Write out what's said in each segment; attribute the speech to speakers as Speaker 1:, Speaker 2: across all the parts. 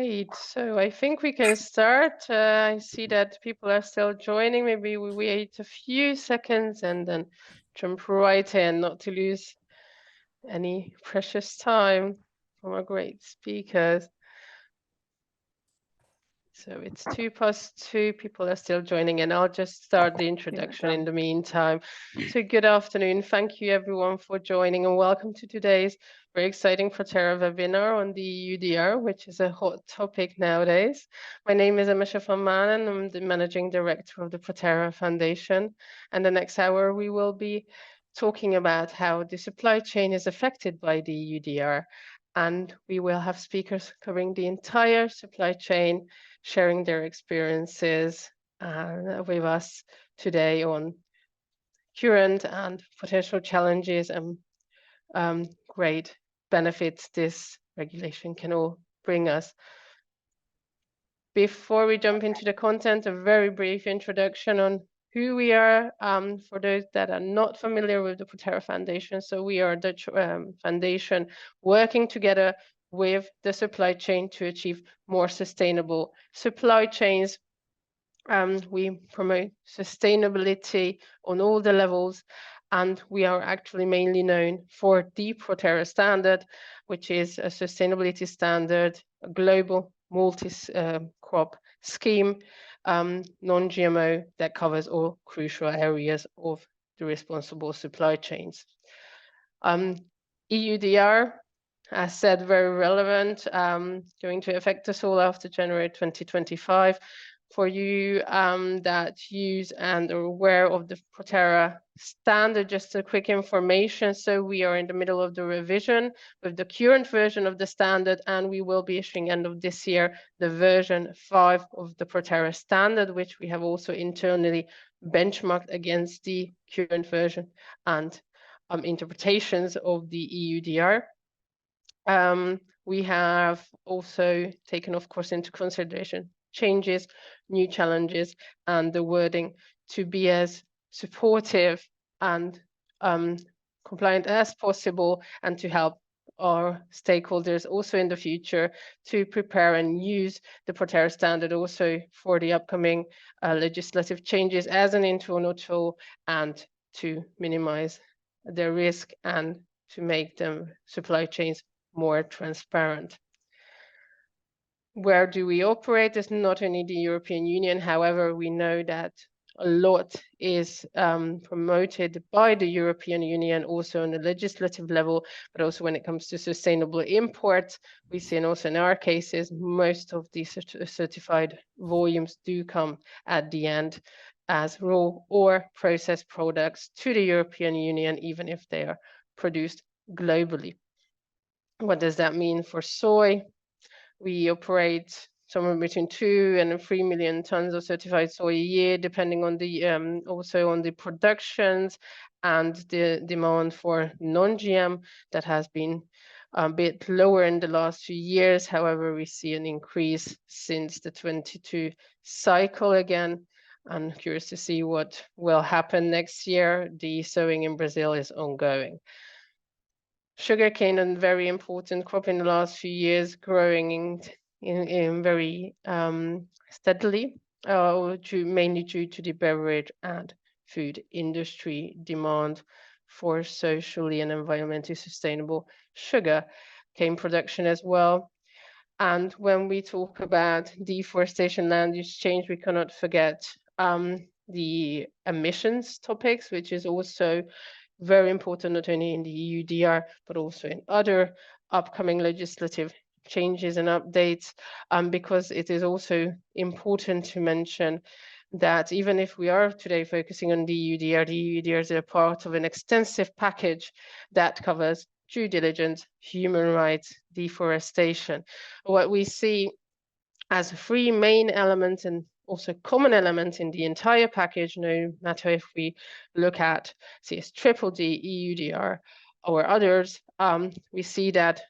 Speaker 1: Great. So I think we can start. I see that people are still joining. Maybe we wait a few seconds and then jump right in, not to lose any precious time from our great speakers. So it's 2:02. People are still joining, and I'll just start the introduction in the meantime. So good afternoon. Thank you everyone for joining, and welcome to today's very exciting ProTerra webinar on the EUDR, which is a hot topic nowadays. My name is Amisha van Manen. I'm the Managing Director of the ProTerraFoundation. And the next hour, we will be talking about how the supply chain is affected by the EUDR. And we will have speakers covering the entire supply chain, sharing their experiences with us today on current and potential challenges and great benefits this regulation can all bring us. Before we jump into the content, a very brief introduction on who we are for those that are not familiar with the ProTerraFoundation. So we are a Dutch foundation working together with the supply chain to achieve more sustainable supply chains. We promote sustainability on all the levels, and we are actually mainly known for the ProTerra standard, which is a sustainability standard, a global multi-crop scheme, non-GMO that covers all crucial areas of the responsible supply chains. EUDR, as said, very relevant, going to affect us all after January 2025. For you that use and are aware of the ProTerra standard, just a quick information. So we are in the middle of the revision with the current version of the standard, and we will be issuing end of this year the version 5 of the ProTerra standard, which we have also internally benchmarked against the current version and interpretations of the EUDR. We have also taken, of course, into consideration changes, new challenges, and the wording to be as supportive and compliant as possible, and to help our stakeholders also in the future to prepare and use the ProTerra standard also for the upcoming legislative changes as an internal tool, and to minimize the risk and to make them supply chains more transparent. Where do we operate? It's not only the European Union. However, we know that a lot is promoted by the European Union, also on the legislative level, but also when it comes to sustainable imports. We see, and also in our cases, most of the certified volumes do come at the end as raw or processed products to the European Union, even if they are produced globally. What does that mean for soy? We operate somewhere between 2 and 3 million tons of certified soy a year, depending on the also on the productions and the demand for non-GM that has been a bit lower in the last few years. However, we see an increase since the 22 cycle again. I'm curious to see what will happen next year. The sowing in Brazil is ongoing. Sugarcane, a very important crop in the last few years, growing in very steadily, mainly due to the beverage and food industry demand for socially and environmentally sustainable sugar cane production as well. And when we talk about deforestation, land use change, we cannot forget the emissions topics, which is also very important, not only in the EUDR, but also in other upcoming legislative changes and updates, because it is also important to mention that even if we are today focusing on the EUDR is a part of an extensive package that covers due diligence, human rights, deforestation. What we see as 3 main elements and also common elements in the entire package, no matter if we look at CS-DDD, EUDR, or others, we see that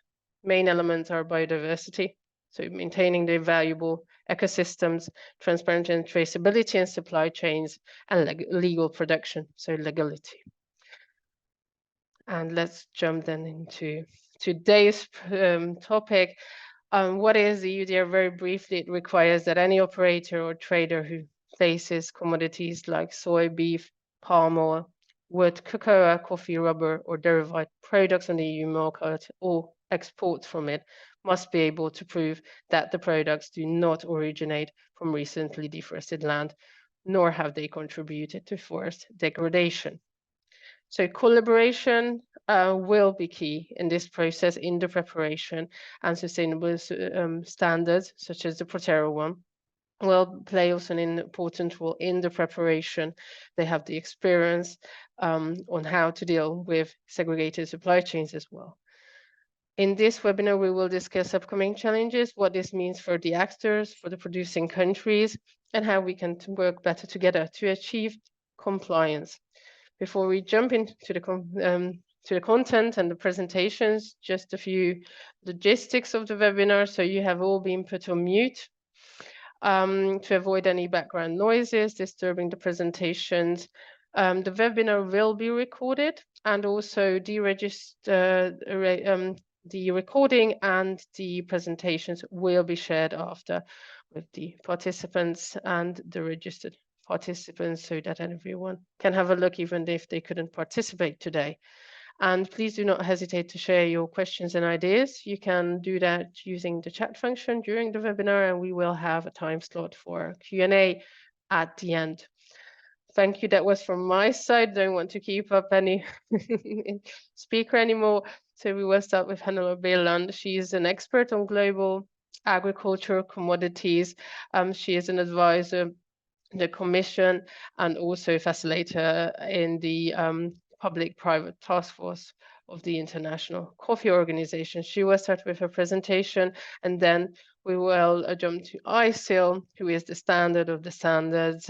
Speaker 1: main elements are biodiversity, so maintaining the valuable ecosystems, transparency and traceability in supply chains, and legal production, so legality. And let's jump then into today's topic. What is the EUDR? Very briefly, it requires that any operator or trader who places commodities like soy, beef, palm oil, wood, cocoa, coffee, rubber, or derived products on the EU market or exports from it must be able to prove that the products do not originate from recently deforested land, nor have they contributed to forest degradation. So collaboration will be key in this process, in the preparation, and sustainable standards, such as the ProTerra one, will play also an important role in the preparation. They have the experience on how to deal with segregated supply chains as well. In this webinar, we will discuss upcoming challenges, what this means for the actors, for the producing countries, and how we can work better together to achieve compliance. Before we jump into the content and the presentations, just a few logistics of the webinar. So you have all been put on mute to avoid any background noises disturbing the presentations. The webinar will be recorded, and also the recording and the presentations will be shared after with the participants and the registered participants, so that everyone can have a look, even if they couldn't participate today. And please do not hesitate to share your questions and ideas. You can do that using the chat function during the webinar, and we will have a time slot for Q&A at the end. Thank you. That was from my side. Don't want to keep up any speaker anymore. So we will start with Hannah Beland. She is an expert on global agriculture commodities. She is an advisor in the Commission and also a facilitator in the public-private task force of the International Coffee Organization. She will start with her presentation, and then we will jump to ISIL, who is the standard of the standards.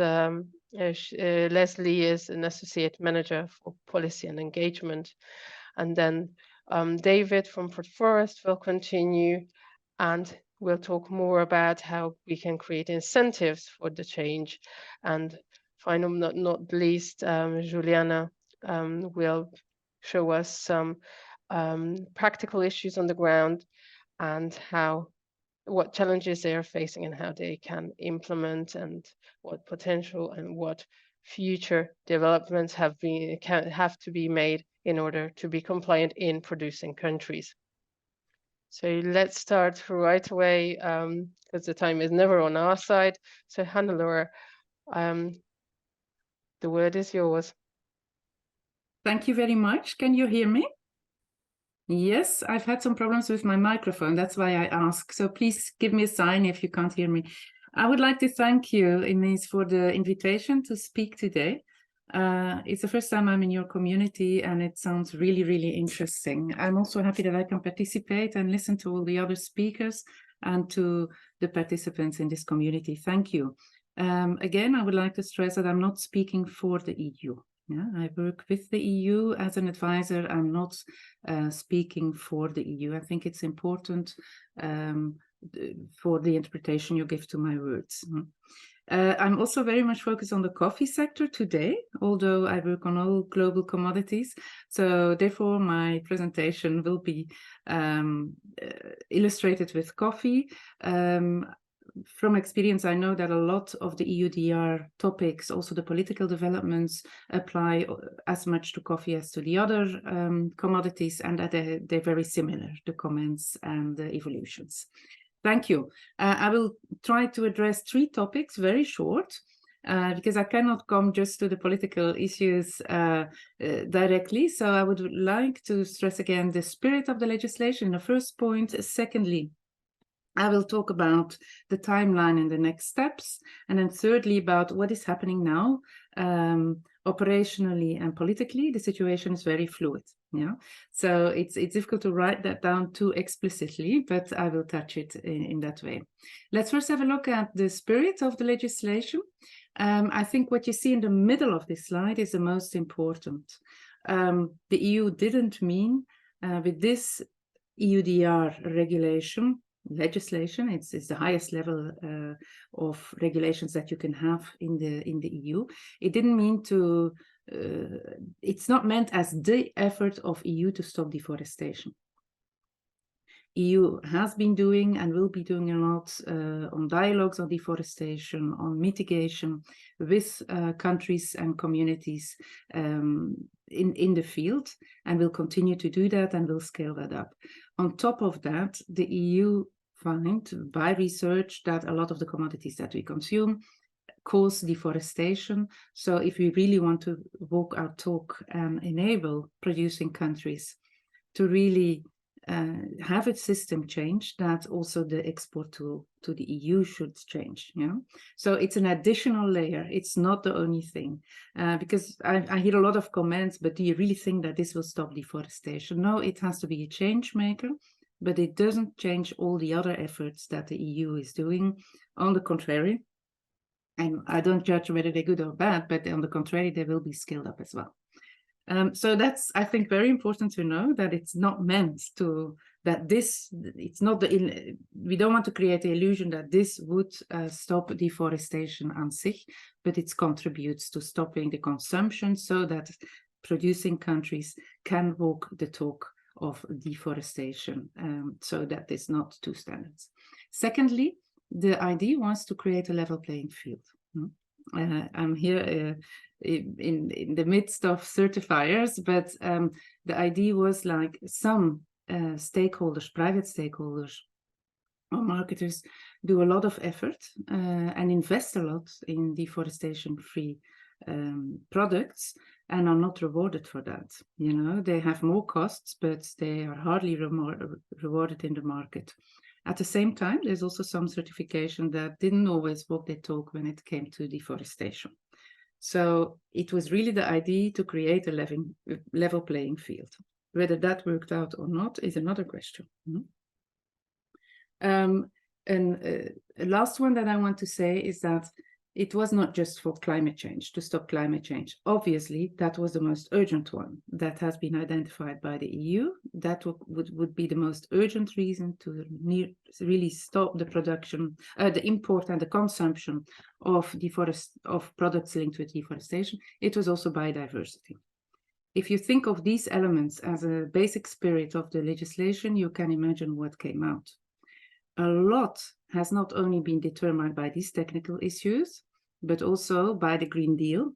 Speaker 1: Leslie is an associate manager for policy and engagement. And then David from ProTerra will continue, and we'll talk more about how we can create incentives for the change. And finally, not least, Juliana will show us some practical issues on the ground and what challenges they are facing and how they can implement, and what potential and what future developments have to be made in order to be compliant in producing countries. So let's start right away, because the time is never on our side. So Hannelore, the word is yours.
Speaker 2: Thank you very much. Can you hear me? Yes, I've had some problems with my microphone. That's why I ask. So please give me a sign if you can't hear me. I would like to thank you, Inés, for the invitation to speak today. It's the first time I'm in your community, and it sounds really, really interesting. I'm also happy that I can participate and listen to all the other speakers and to the participants in this community. Thank you. Again, I would like to stress that I'm not speaking for the EU. Yeah, I work with the EU as an advisor. I'm not speaking for the EU. I think it's important for the interpretation you give to my words. I'm also very much focused on the coffee sector today, although I work on all global commodities. So therefore, my presentation will be illustrated with coffee. From experience, I know that a lot of the EUDR topics, also the political developments, apply as much to coffee as to the other commodities, and that they're very similar, the comments and the evolutions. Thank you. I will try to address 3 topics, very short, because I cannot come just to the political issues directly. So I would like to stress again the spirit of the legislation, the first point. Secondly, I will talk about the timeline and the next steps. And then thirdly, about what is happening now, operationally and politically. The situation is very fluid. Yeah, so it's difficult to write that down too explicitly, but I will touch it in that way. Let's first have a look at the spirit of the legislation. I think what you see in the middle of this slide is the most important. The EU didn't mean with this EUDR regulation, legislation, it's the highest level of regulations that you can have in the EU. It didn't mean to it's not meant as the effort of EU to stop deforestation. EU has been doing and will be doing a lot on dialogues on deforestation, on mitigation with countries and communities in the field, and will continue to do that and will scale that up. On top of that, the EU find by research that a lot of the commodities that we consume cause deforestation. So if we really want to walk our talk and enable producing countries to really have a system change, that also the export to the EU should change. So it's an additional layer. It's not the only thing, because I hear a lot of comments, but do you really think that this will stop deforestation? No, it has to be a change maker, but it doesn't change all the other efforts that the EU is doing. On the contrary, and I don't judge whether they're good or bad, but on the contrary, they will be scaled up as well. So that's, I think, very important to know that it's not meant to, that this, it's not the, we don't want to create the illusion that this would stop deforestation on sich, but it contributes to stopping the consumption so that producing countries can walk the talk of deforestation, so that it's not two standards. Secondly, the idea was to create a level playing field. I'm here in the midst of certifiers, but the idea was like some stakeholders, private stakeholders or marketers do a lot of effort and invest a lot in deforestation-free products and are not rewarded for that. They have more costs, but they are hardly rewarded in the market. At the same time, there's also some certification that didn't always walk their talk when it came to deforestation. So it was really the idea to create a level playing field. Whether that worked out or not is another question. And a last one that I want to say is that it was not just for climate change, to stop climate change. Obviously, that was the most urgent one that has been identified by the EU. That would be the most urgent reason to really stop the production, the import and the consumption of products linked with deforestation. It was also biodiversity. If you think of these elements as a basic spirit of the legislation, you can imagine what came out. A lot has not only been determined by these technical issues, but also by the Green Deal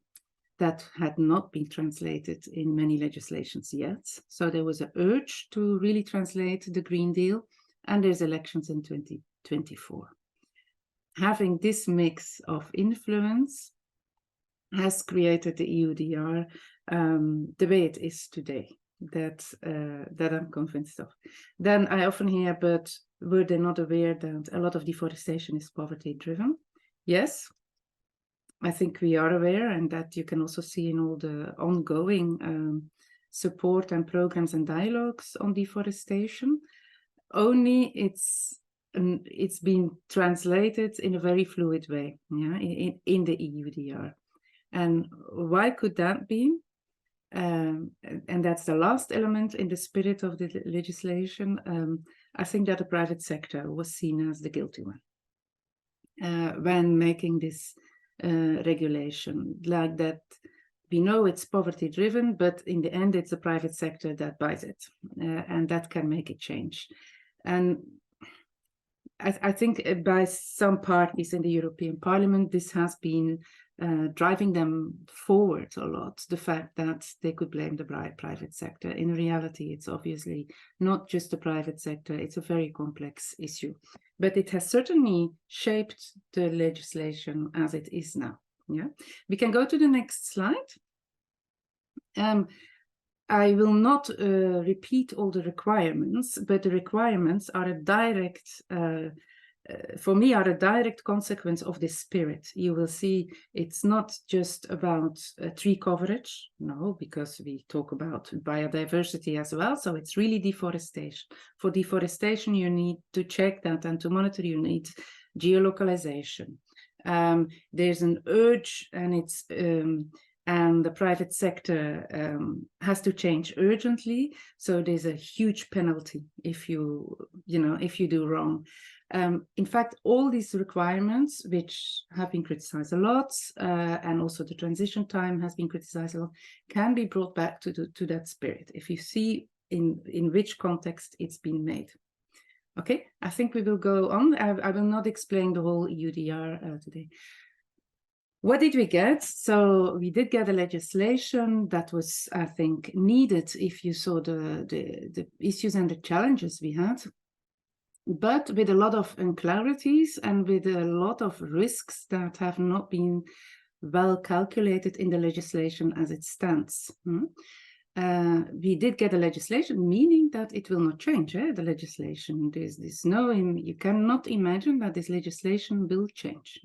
Speaker 2: that had not been translated in many legislations yet. So there was an urge to really translate the Green Deal, and there's elections in 2024. Having this mix of influence has created the EUDR the way it is today, that I'm convinced of. Then I often hear, but were they not aware that a lot of deforestation is poverty-driven? Yes, I think we are aware, and that you can also see in all the ongoing support and programs and dialogues on deforestation. Only it's been translated in a very fluid way, in the EUDR. And why could that be? And that's the last element in the spirit of the legislation. I think that the private sector was seen as the guilty one when making this regulation. Like that, we know it's poverty driven, but in the end, it's the private sector that buys it, and that can make a change. And I think by some parties in the European Parliament, this has been driving them forward a lot, the fact that they could blame the private sector. In reality, it's obviously not just the private sector, it's a very complex issue. But it has certainly shaped the legislation as it is now. We can go to the next slide. I will not repeat all the requirements, but the requirements are a direct, for me, are a direct consequence of this spirit. You will see it's not just about tree coverage, no, because we talk about biodiversity as well. So it's really deforestation. For deforestation, you need to check that, and to monitor, you need geolocalization. There's an urge, and it's and the private sector has to change urgently. So there's a huge penalty if you do wrong. In fact, all these requirements, which have been criticized a lot, and also the transition time has been criticized a lot, can be brought back to that spirit if you see in which context it's been made. Okay, I think we will go on. I will not explain the whole EUDR today. What did we get? So we did get a legislation that was, I think, needed if you saw the issues and the challenges we had, but with a lot of unclarities and with a lot of risks that have not been well calculated in the legislation as it stands. We did get a legislation, meaning that it will not change the legislation. There's no, you cannot imagine that this legislation will change.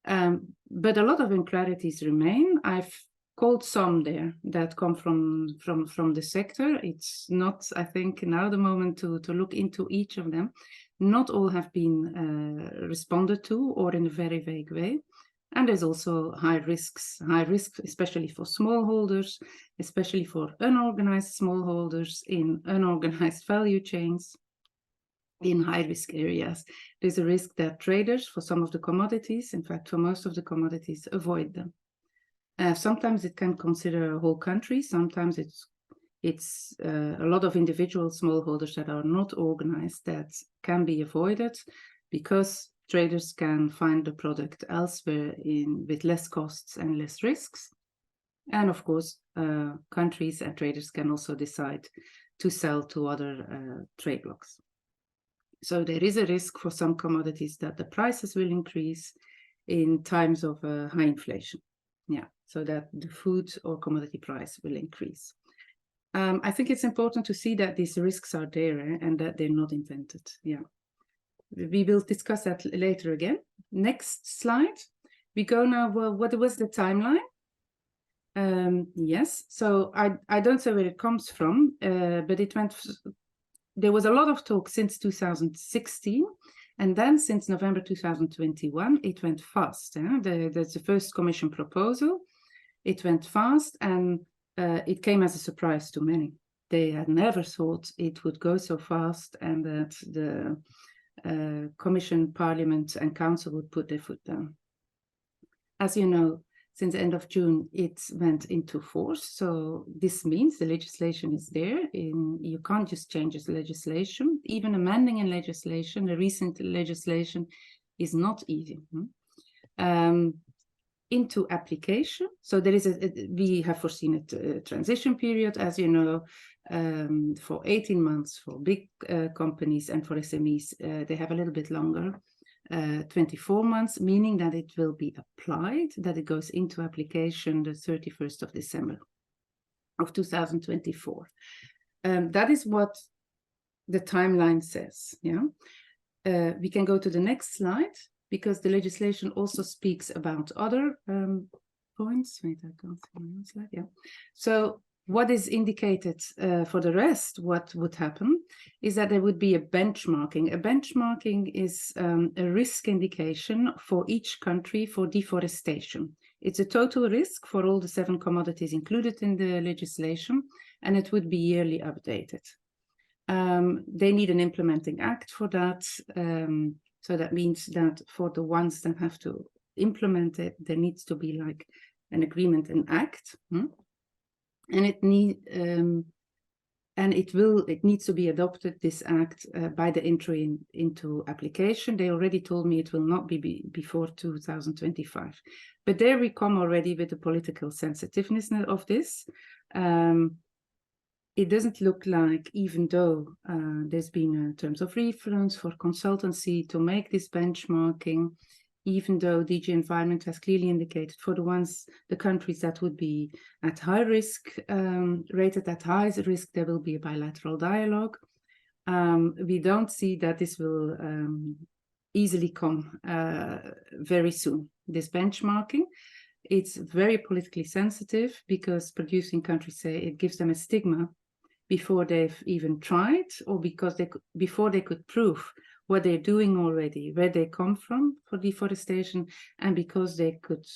Speaker 2: But a lot of unclarities remain. I've called some there that come from the sector. It's not, I think, now the moment to look into each of them. Not all have been responded to or in a very vague way. And there's also high risk, especially for smallholders, especially for unorganized smallholders in unorganized value chains, in high-risk areas. There's a risk that traders, for some of the commodities, in fact, for most of the commodities, avoid them. Sometimes it can consider a whole country. Sometimes it's a lot of individual smallholders that are not organized that can be avoided because traders can find the product elsewhere with less costs and less risks. And of course, countries and traders can also decide to sell to other trade blocks. So there is a risk for some commodities that the prices will increase in times of high inflation. Yeah, so that the food or commodity price will increase. I think it's important to see that these risks are there and that they're not invented. Yeah. We will discuss that later again. Next slide. We go now, well, what was the timeline? Yes, so I don't say where it comes from, but there was a lot of talk since 2016, and then since November 2021, it went fast. That's the first Commission proposal. It went fast, and it came as a surprise to many. They had never thought it would go so fast, and that the Commission, Parliament and Council would put their foot down. As you know, since the end of June, it went into force. So this means the legislation is there. You can't just change the legislation. Even amending a legislation, the recent legislation, is not easy. Into application. So there is we have foreseen a transition period, as you know, for 18 months for big companies, and for SMEs, they have a little bit longer. 24 months, meaning that it will be applied, that it goes into application the 31st of December of 2024. That is what the timeline says. Yeah, we can go to the next slide, because the legislation also speaks about other points. Wait, I can't see my slide. Yeah. So what is indicated for the rest, what would happen, is that there would be a benchmarking. A benchmarking is a risk indication for each country for deforestation. It's a total risk for all the 7 commodities included in the legislation, and it would be yearly updated. They need an implementing act for that. So that means that for the ones that have to implement it, there needs to be like an agreement, an act. And it needs to be adopted, this act, by the entry into application. They already told me it will not be before 2025. But there we come already with the political sensitiveness of this. It doesn't look like, even though there's been terms of reference for consultancy to make this benchmarking, even though DG Environment has clearly indicated for the countries that would be at high risk, rated at high risk, there will be a bilateral dialogue. We don't see that this will easily come very soon, this benchmarking. It's very politically sensitive, because producing countries say it gives them a stigma before they've even tried, or because before they could prove what they're doing already, where they come from for deforestation, and because they could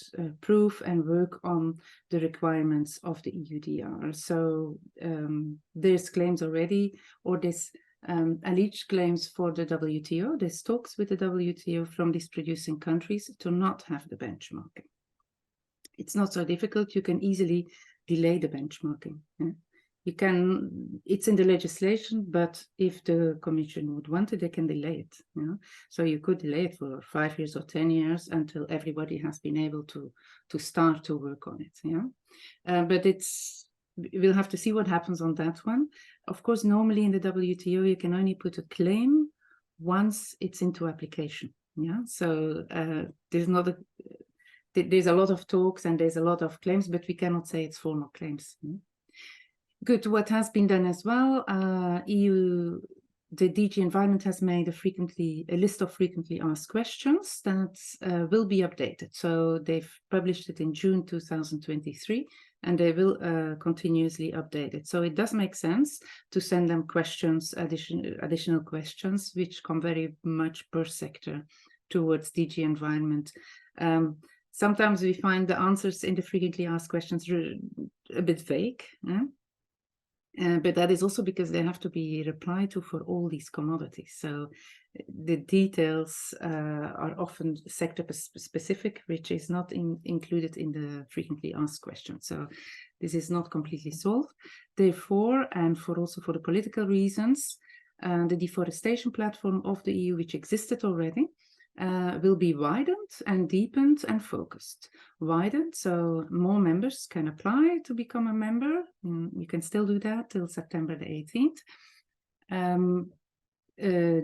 Speaker 2: prove and work on the requirements of the EUDR. So there's claims already, or there's alleged claims for the WTO. There's talks with the WTO from these producing countries to not have the benchmarking. It's not so difficult. You can easily delay the benchmarking. Yeah? You can, it's in the legislation, but if the Commission would want it, they can delay it. So you could delay it for 5 years or 10 years until everybody has been able to start to work on it. But we'll have to see what happens on that one. Of course, normally in the WTO, you can only put a claim once it's into application. So there's a lot of talks and there's a lot of claims, but we cannot say it's formal claims. Good. What has been done as well, the DG Environment has made a list of frequently asked questions that will be updated. So they've published it in June 2023, and they will continuously update it. So it does make sense to send them questions, additional questions, which come very much per sector towards DG Environment. Sometimes we find the answers in the frequently asked questions a bit vague. But that is also because they have to be replied to for all these commodities. So the details are often sector specific, which is not included in the frequently asked questions. So this is not completely solved. Therefore, and also for the political reasons, the deforestation platform of the EU, which existed already, will be widened and deepened and focused. Widened, so more members can apply to become a member. You can still do that till September the 18th.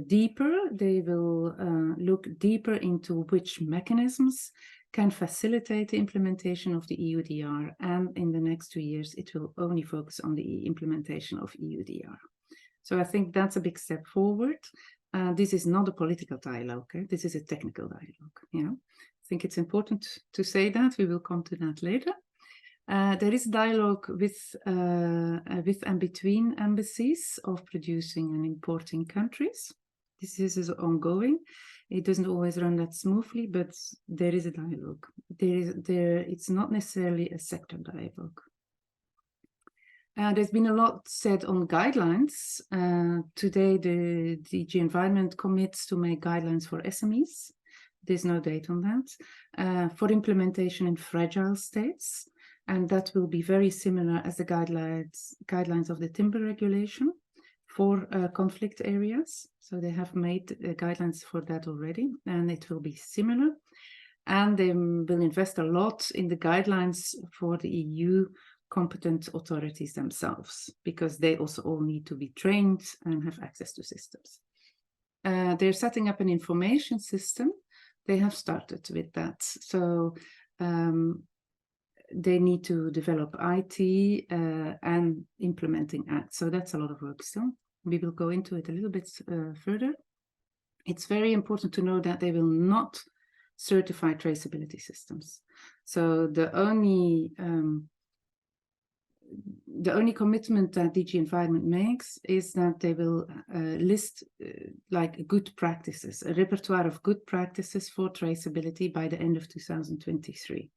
Speaker 2: Deeper, they will look deeper into which mechanisms can facilitate the implementation of the EUDR, and in the next 2 years, it will only focus on the implementation of EUDR. So I think that's a big step forward. This is not a political dialogue. This is a technical dialogue. I think it's important to say that. We will come to that later. There is dialogue with and between embassies of producing and importing countries. This is ongoing. It doesn't always run that smoothly, but there is a dialogue. It's not necessarily a sector dialogue. There's been a lot said on guidelines. Today, the DG Environment commits to make guidelines for SMEs. There's no date on that. For implementation in fragile states. And that will be very similar as the guidelines of the timber regulation for conflict areas. So they have made guidelines for that already, and it will be similar. And they will invest a lot in the guidelines for the EU competent authorities themselves, because they also all need to be trained and have access to systems. They're setting up an information system. They have started with that. So they need to develop IT and implementing acts. So that's a lot of work still. We will go into it a little bit further. It's very important to know that they will not certify traceability systems. So the only commitment that DG Environment makes is that they will list like good practices, a repertoire of good practices for traceability by the end of 2023.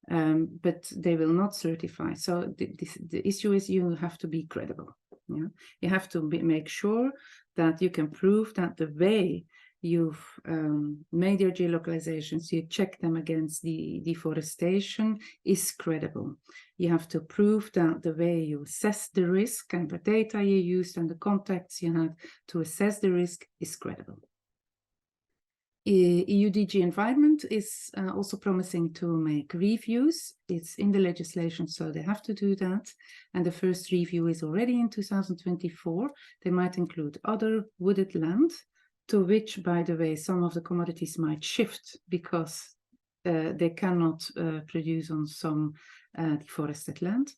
Speaker 2: But they will not certify. So the issue is you have to be credible. You have to make sure that you can prove that the way you've made your geolocalizations, you check them against the deforestation is credible. You have to prove that the way you assess the risk and the data you used and the contacts you had to assess the risk is credible. EU DG Environment is also promising to make reviews. It's in the legislation, so they have to do that. And the first review is already in 2024. They might include other wooded land, to which, by the way, some of the commodities might shift because they cannot produce on some deforested land.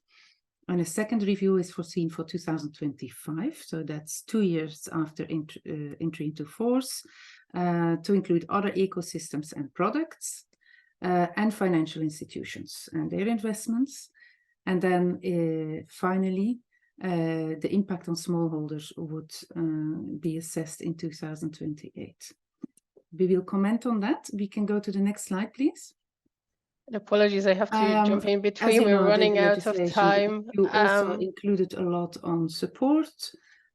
Speaker 2: And a second review is foreseen for 2025, so that's 2 years after entry into force, to include other ecosystems and products, and financial institutions and their investments. And then finally, the impact on smallholders would be assessed in 2028. We will comment on that. We can go to the next slide, please.
Speaker 1: Apologies, I have to jump in between. We're running out of time.
Speaker 2: You also included a lot on support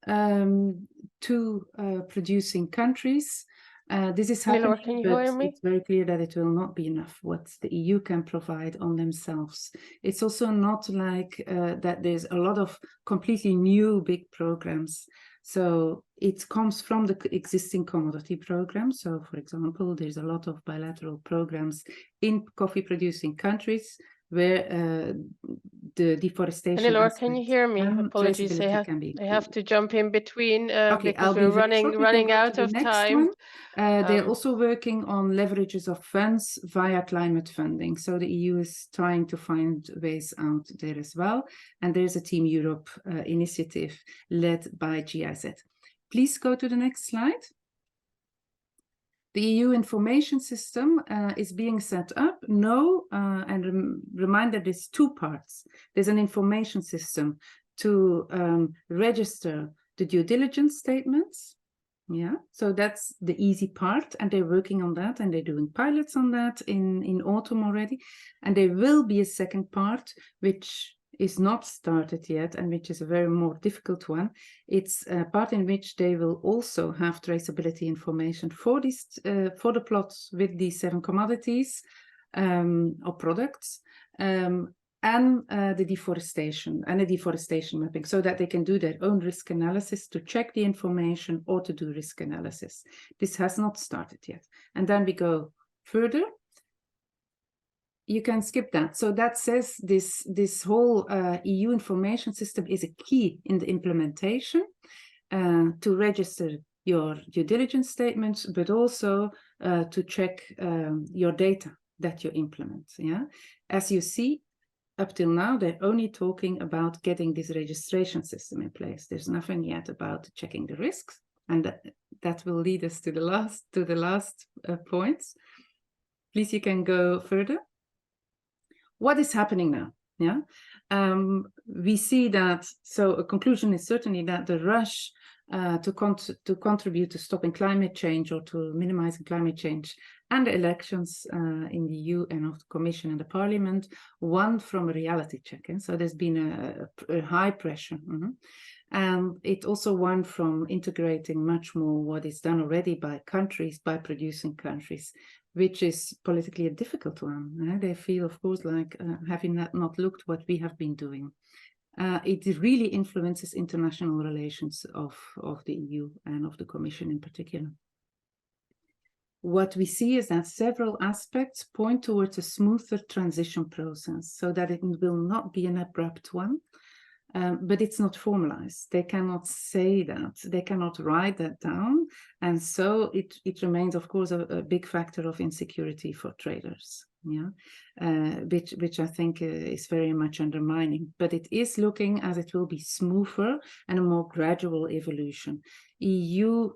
Speaker 2: to producing countries. This is
Speaker 1: Hannelore,
Speaker 2: happening,
Speaker 1: can you
Speaker 2: but
Speaker 1: hear me?
Speaker 2: it's very clear that it will not be enough what the EU can provide on themselves. It's also not like that there's a lot of completely new big programs. So it comes from the existing commodity programs. So, for example, there's a lot of bilateral programs in coffee-producing countries where the deforestation
Speaker 1: Hannelore, can you hear me?
Speaker 2: and
Speaker 1: Apologies,
Speaker 2: traceability can be
Speaker 1: I have to jump in between
Speaker 2: okay,
Speaker 1: because
Speaker 2: I'll be
Speaker 1: we're
Speaker 2: very short. We can
Speaker 1: running
Speaker 2: go
Speaker 1: out
Speaker 2: to the
Speaker 1: of
Speaker 2: next
Speaker 1: time.
Speaker 2: one. They're also working on leverages of funds via climate funding. So the EU is trying to find ways out there as well. And there's a Team Europe initiative led by GIZ. Please go to the next slide. The EU information system is being set up. And reminder, there's two parts. There's an information system to register the due diligence statements. Yeah, so that's the easy part, and they're working on that, and they're doing pilots on that in autumn already. And there will be a second part, which is not started yet, and which is a very more difficult one. It's a part in which they will also have traceability information for this for the plots with these 7 commodities or products. And the deforestation and the deforestation mapping, so that they can do their own risk analysis to check the information or to do risk analysis. This has not started yet. And then we go further. You can skip that. So that says this whole EU information system is a key in the implementation to register your due diligence statements, but also to check your data that you implement. Yeah, as you see, up till now, they're only talking about getting this registration system in place. There's nothing yet about checking the risks, and that will lead us to the last points. Please, you can go further. What is happening now? Yeah, we see that. So a conclusion is certainly that the rush to contribute to stopping climate change or to minimizing climate change and the elections in the EU and of the Commission and the Parliament won from a reality check. And so there's been a high pressure. And it also won from integrating much more what is done already by countries, by producing countries, which is politically a difficult one. They feel, of course, like having not looked what we have been doing. It really influences international relations of the EU and of the Commission in particular. What we see is that several aspects point towards a smoother transition process, so that it will not be an abrupt one, but it's not formalized. They cannot say that, they cannot write that down, and so it remains, of course, a big factor of insecurity for traders. Yeah, which I think is very much undermining, but it is looking as it will be smoother and a more gradual evolution. EU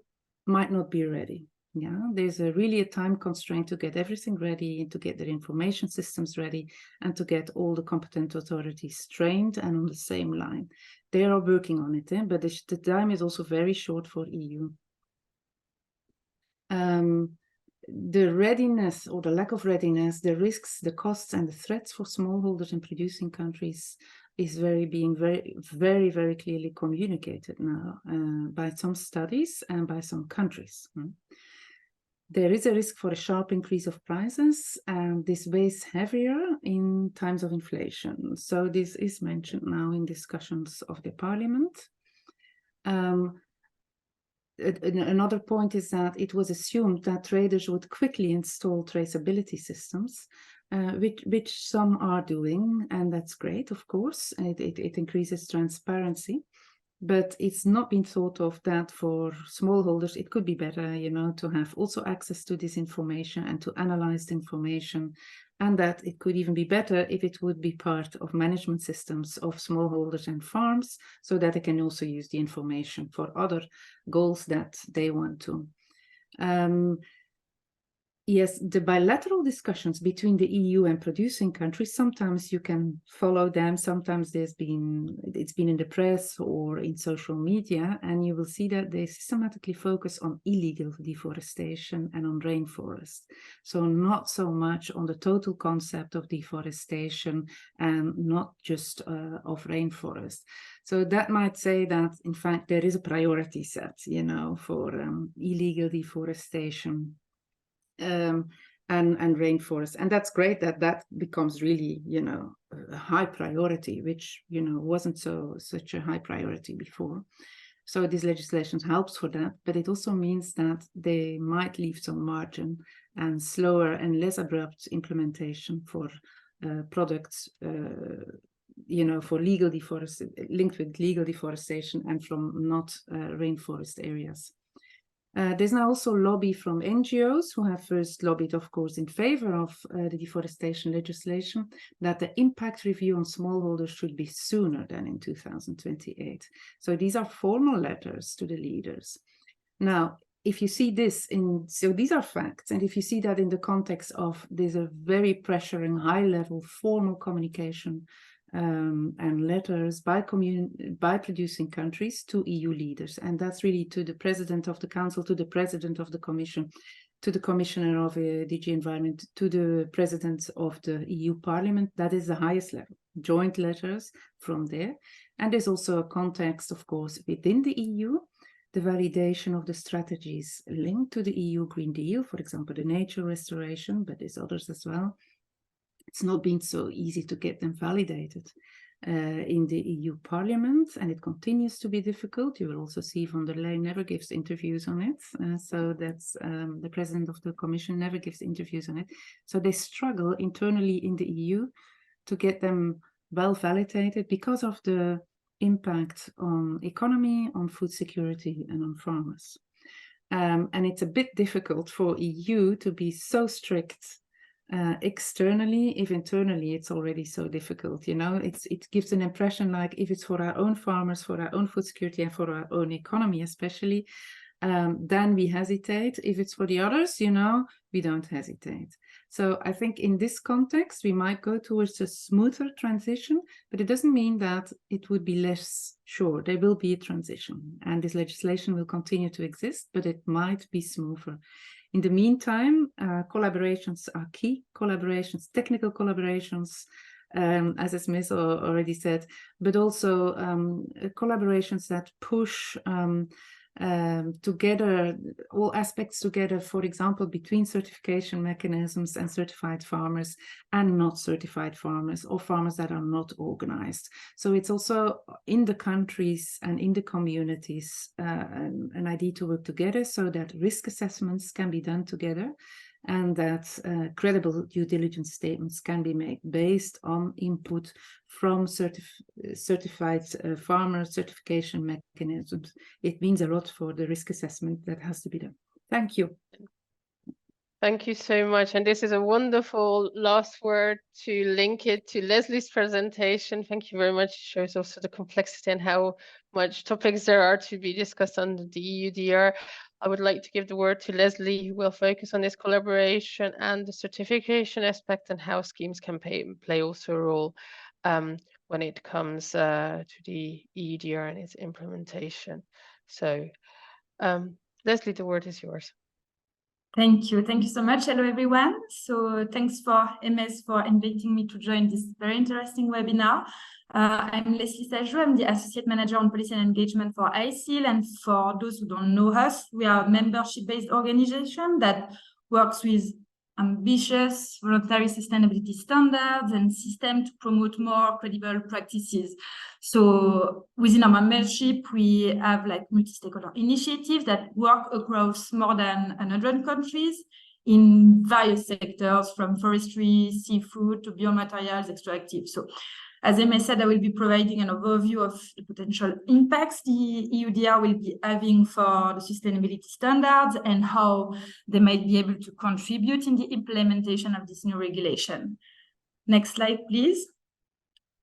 Speaker 2: might not be ready. Yeah, there's really a time constraint to get everything ready, to get their information systems ready, and to get all the competent authorities trained and on the same line. They are working on it, but the time is also very short for EU. The readiness or the lack of readiness, the risks, the costs, and the threats for smallholders in producing countries is being very, very clearly communicated now by some studies and by some countries. There is a risk for a sharp increase of prices, and this weighs heavier in times of inflation. So this is mentioned now in discussions of the Parliament. Another point is that it was assumed that traders would quickly install traceability systems, which some are doing, and that's great, of course. It increases transparency. But it's not been thought of that for smallholders. It could be better, to have also access to this information and to analyze the information, and that it could even be better if it would be part of management systems of smallholders and farms, so that they can also use the information for other goals that they want to. yes, the bilateral discussions between the EU and producing countries, sometimes you can follow them, sometimes it's been in the press or in social media, and you will see that they systematically focus on illegal deforestation and on rainforest. So not so much on the total concept of deforestation and not just of rainforest. So that might say that, in fact, there is a priority set, you know, for illegal deforestation and rainforest, and that's great that that becomes really, you know, a high priority, which, you know, wasn't such a high priority before. So this legislation helps for that, but it also means that they might leave some margin and slower and less abrupt implementation for products, you know, for legal deforestation, linked with legal deforestation and from not rainforest areas. There's now also lobby from NGOs who have first lobbied, of course, in favor of the deforestation legislation, that the impact review on smallholders should be sooner than in 2028. So these are formal letters to the leaders. Now, if you see this so these are facts, and if you see that in the context of there's a very pressuring high-level formal communication and letters by producing countries to EU leaders, and that's really to the President of the Council, to the President of the Commission, to the Commissioner of DG Environment, to the President of the EU Parliament. That is the highest level, joint letters from there. And there's also a context, of course, within the EU, the validation of the strategies linked to the EU Green Deal, for example, the nature restoration, but there's others as well. It's not been so easy to get them validated in the EU Parliament, and it continues to be difficult. You will also see von der Leyen never gives interviews on it. So that's the President of the Commission never gives interviews on it. So they struggle internally in the EU to get them well validated because of the impact on economy, on food security, and on farmers. And it's a bit difficult for EU to be so strict externally, if internally it's already so difficult, you know. It gives an impression like if it's for our own farmers, for our own food security, and for our own economy especially, then we hesitate. If it's for the others, you know, we don't hesitate. So I think in this context, we might go towards a smoother transition, but it doesn't mean that it would be less sure. There will be a transition, and this legislation will continue to exist, but it might be smoother. In the meantime, collaborations are key. Collaborations, technical collaborations, as Smith already said, but also collaborations that push together, all aspects together, for example, between certification mechanisms and certified farmers and not certified farmers, or farmers that are not organized. So it's also in the countries and in the communities an idea to work together so that risk assessments can be done together, and that credible due diligence statements can be made based on input from certified farmer certification mechanisms. It means a lot for the risk assessment that has to be done. Thank you.
Speaker 1: Thank you so much. And this is a wonderful last word to link it to Leslie's presentation. Thank you very much. It shows also the complexity and how much topics there are to be discussed under the EUDR. I would like to give the word to Leslie, who will focus on this collaboration and the certification aspect and how schemes can play also a role when it comes to the EUDR and its implementation. So Leslie, the word is yours.
Speaker 3: Thank you. Thank you so much. Hello, everyone. So thanks for MS for inviting me to join this very interesting webinar. I'm Leslie Sajou. I'm the Associate Manager on Policy and Engagement for ICIL. And for those who don't know us, we are a membership-based organization that works with ambitious voluntary sustainability standards and systems to promote more credible practices. So within our membership, we have like multi-stakeholder initiatives that work across more than 100 countries in various sectors, from forestry, seafood to biomaterials, extractive. So as Emma said, I will be providing an overview of the potential impacts the EUDR will be having for the sustainability standards and how they might be able to contribute in the implementation of this new regulation. Next slide, please.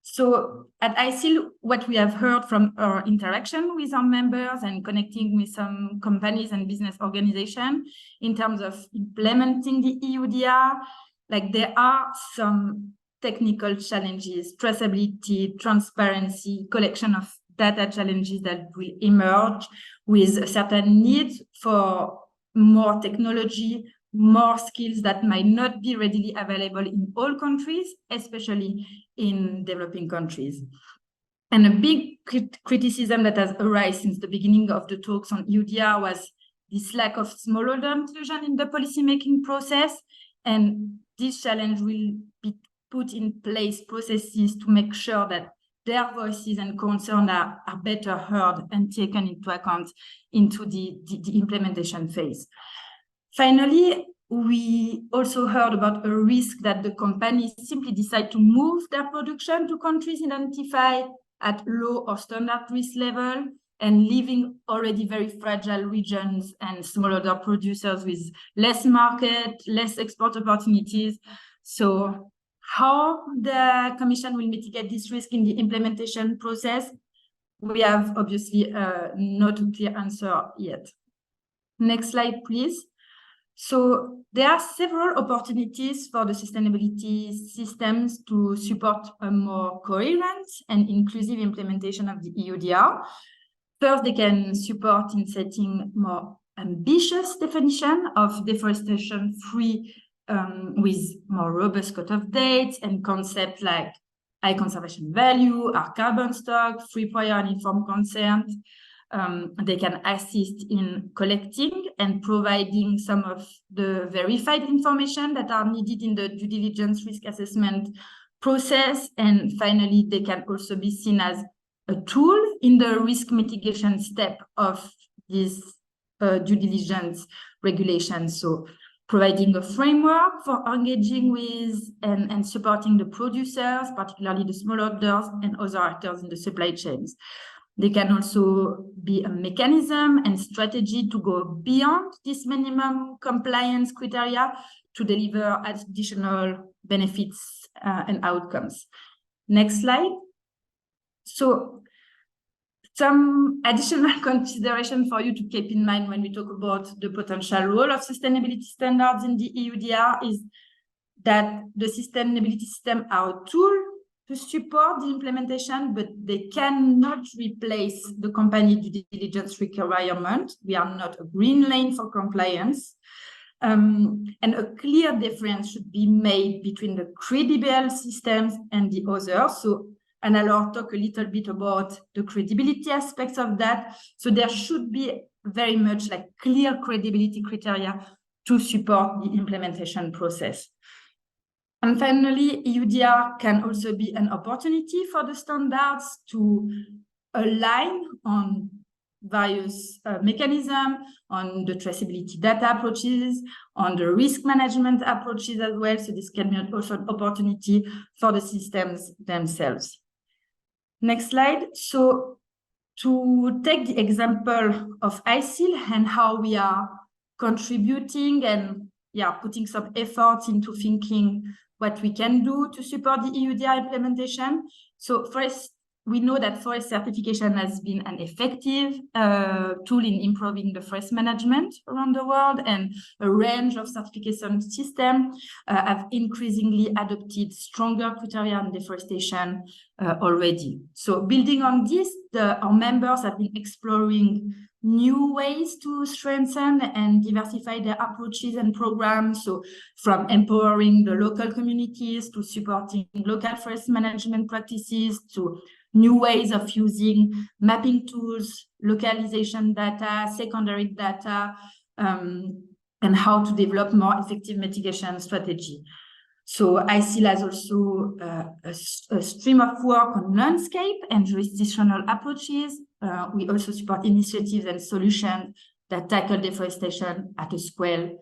Speaker 3: So at ICIL, what we have heard from our interaction with our members and connecting with some companies and business organizations in terms of implementing the EUDR, like there are some technical challenges, traceability, transparency, collection of data challenges that will emerge with a certain need for more technology, more skills that might not be readily available in all countries, especially in developing countries. And a big criticism that has arisen since the beginning of the talks on EUDR was this lack of smallholder inclusion in the policymaking process. And this challenge will be put in place processes to make sure that their voices and concerns are better heard and taken into account into the implementation phase. Finally, we also heard about a risk that the companies simply decide to move their production to countries identified at low or standard risk level and leaving already very fragile regions and smallholder producers with less market, less export opportunities. So how the Commission will mitigate this risk in the implementation process, we have obviously not a clear answer yet. Next slide, please. So there are several opportunities for the sustainability systems to support a more coherent and inclusive implementation of the EUDR. First, they can support in setting more ambitious definition of deforestation-free with more robust cut-off dates and concepts like high conservation value, our carbon stock, free, prior, and informed consent. They can assist in collecting and providing some of the verified information that are needed in the due diligence risk assessment process. And finally, they can also be seen as a tool in the risk mitigation step of this due diligence regulation. So providing a framework for engaging with and supporting the producers, particularly the smallholders and other actors in the supply chains. They can also be a mechanism and strategy to go beyond this minimum compliance criteria to deliver additional benefits and outcomes. Next slide. So some additional consideration for you to keep in mind when we talk about the potential role of sustainability standards in the EUDR is that the sustainability system are a tool to support the implementation, but they cannot replace the company due diligence requirement. We are not a green lane for compliance. And a clear difference should be made between the credible systems and the others. So, and I'll talk a little bit about the credibility aspects of that. So there should be very much like clear credibility criteria to support the implementation process. And finally, EUDR can also be an opportunity for the standards to align on various mechanisms, on the traceability data approaches, on the risk management approaches as well. So this can be also an opportunity for the systems themselves. Next slide. So to take the example of ICIL and how we are contributing and putting some efforts into thinking what we can do to support the EUDR implementation. So first, we know that forest certification has been an effective tool in improving the forest management around the world, and a range of certification systems have increasingly adopted stronger criteria on deforestation already. So building on this, our members have been exploring new ways to strengthen and diversify their approaches and programs. So from empowering the local communities to supporting local forest management practices to new ways of using mapping tools, localization data, secondary data, and how to develop more effective mitigation strategy. So ICIL has also a stream of work on landscape and jurisdictional approaches. We also support initiatives and solutions that tackle deforestation at a scale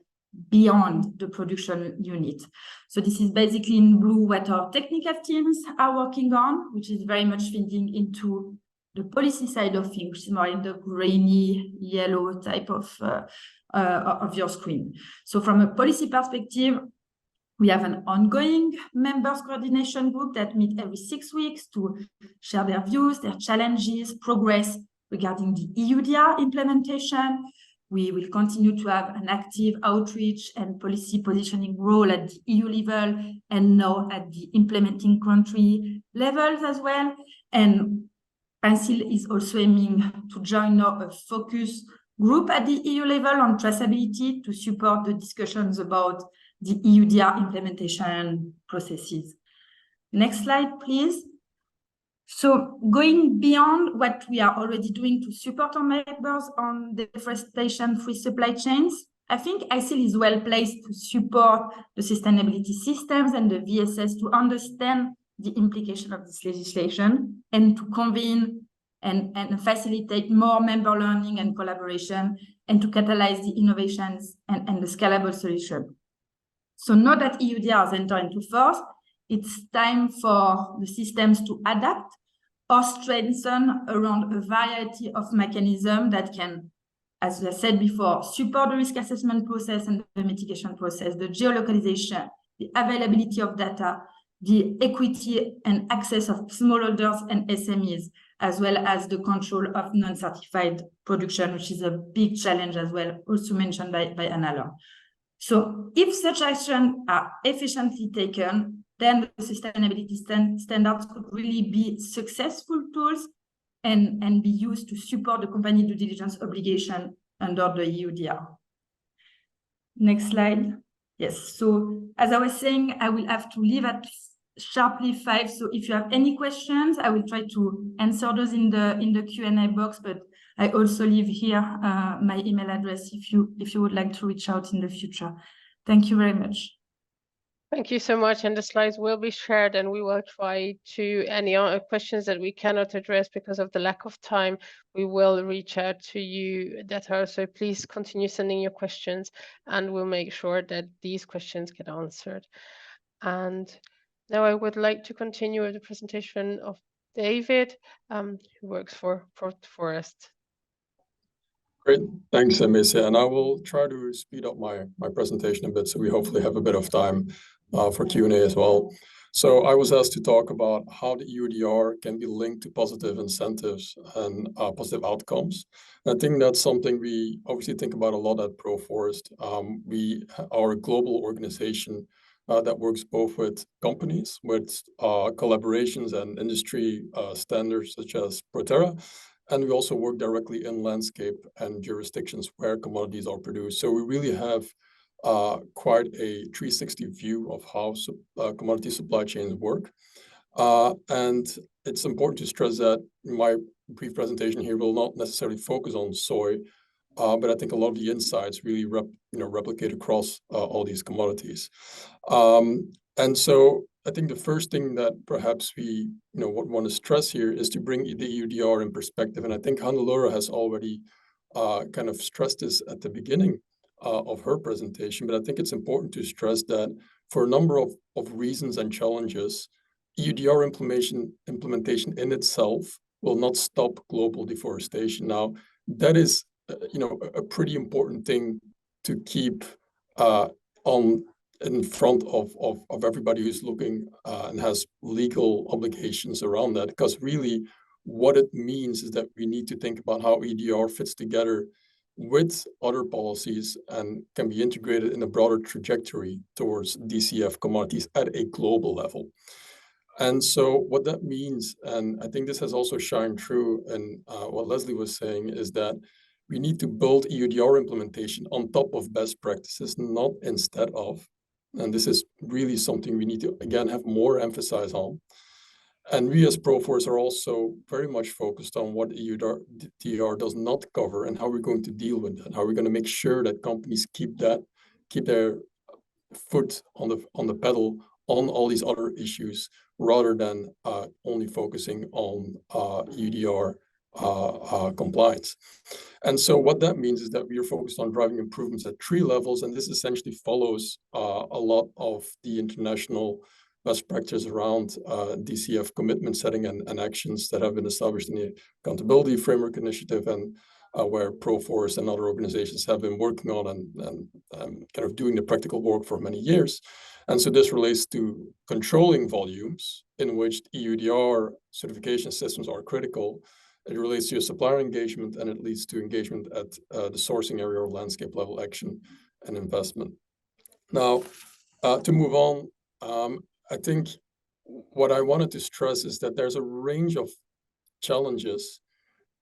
Speaker 3: beyond the production unit. So this is basically in blue what our technical teams are working on, which is very much feeding into the policy side of things, which is more in the grainy yellow type of your screen. So from a policy perspective, We have an ongoing members coordination group that meet every 6 weeks to share their views, their challenges, progress regarding the EUDR implementation. We will continue to have an active outreach and policy positioning role at the EU level and now at the implementing country levels as well. And ICIL is also aiming to join now a focus group at the EU level on traceability to support the discussions about the EUDR implementation processes. Next slide, please. So going beyond what we are already doing to support our members on deforestation-free supply chains, I think ICIL is well placed to support the sustainability systems and the VSS to understand the implication of this legislation and to convene and facilitate more member learning and collaboration and to catalyze the innovations and the scalable solution. So now that EUDR has entered into force, it's time for the systems to adapt or strengthen around a variety of mechanisms that can, as I said before, support the risk assessment process and the mitigation process, the geolocalization, the availability of data, the equity and access of smallholders and SMEs, as well as the control of non-certified production, which is a big challenge as well, also mentioned by Anna. So if such actions are efficiently taken, then the sustainability standards could really be successful tools and be used to support the company due diligence obligation under the EUDR. Next slide. Yes, so as I was saying, I will have to leave at sharply 5. So if you have any questions, I will try to answer those in the Q&A box, but I also leave here my email address if you would like to reach out in the future. Thank you very much.
Speaker 1: Thank you so much. And the slides will be shared, and we will try to any questions that we cannot address because of the lack of time. We will reach out to you that are. So please continue sending your questions, and we'll make sure that these questions get answered. And now I would like to continue with the presentation of David, who works for ProTerra.
Speaker 4: Great, thanks, Amicia. And I will try to speed up my presentation a bit, so we hopefully have a bit of time for Q&A as well. So I was asked to talk about how the EUDR can be linked to positive incentives and positive outcomes. And I think that's something we obviously think about a lot at ProForest. We are a global organization that works both with companies, with collaborations and industry standards such as ProTerra, and we also work directly in landscape and jurisdictions where commodities are produced. So we really have quite a 360 view of how commodity supply chains work. And it's important to stress that my brief presentation here will not necessarily focus on soy, but I think a lot of the insights really replicate across all these commodities. And so I think the first thing that perhaps we want to stress here is to bring the EUDR in perspective. And I think Hannelore has already kind of stressed this at the beginning of her presentation, but I think it's important to stress that for a number of reasons and challenges, EUDR implementation in itself will not stop global deforestation. Now, that is a pretty important thing to keep in front of everybody who's looking and has legal obligations around that, because really what it means is that we need to think about how EUDR fits together with other policies and can be integrated in a broader trajectory towards DCF commodities at a global level. And so what that means, and I think this has also shined through in what Leslie was saying, is that we need to build EUDR implementation on top of best practices, not instead of. And this is really something we need to, again, have more emphasis on. And we as ProForest are also very much focused on what EUDR does not cover and how we're going to deal with that, how we're going to make sure that companies keep their foot on the pedal on all these other issues, rather than only focusing on EUDR compliance. And so what that means is that we are focused on driving improvements at 3 levels, and this essentially follows a lot of the international best practice around DCF commitment setting and actions that have been established in the Accountability Framework Initiative, and where ProForest and other organizations have been working on and kind of doing the practical work for many years. And so this relates to controlling volumes in which EUDR certification systems are critical. It relates to your supplier engagement, and it leads to engagement at the sourcing area or landscape level action and investment. Now, to move on, I think what I wanted to stress is that there's a range of challenges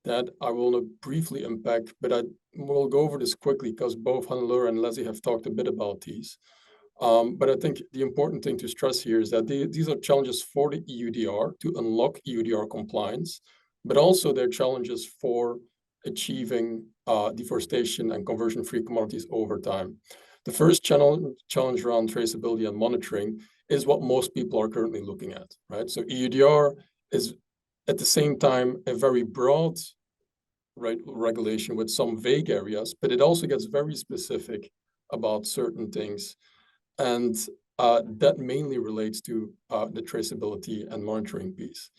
Speaker 4: that I will briefly unpack, but I will go over this quickly because both Hannelore and Leslie have talked a bit about these. But I think the important thing to stress here is that these are challenges for the EUDR to unlock EUDR compliance, but also they're challenges for achieving deforestation and conversion-free commodities over time. The first challenge around traceability and monitoring is what most people are currently looking at, right? So EUDR is at the same time a very broad regulation with some vague areas, but it also gets very specific about certain things. And that mainly relates to the traceability and monitoring piece.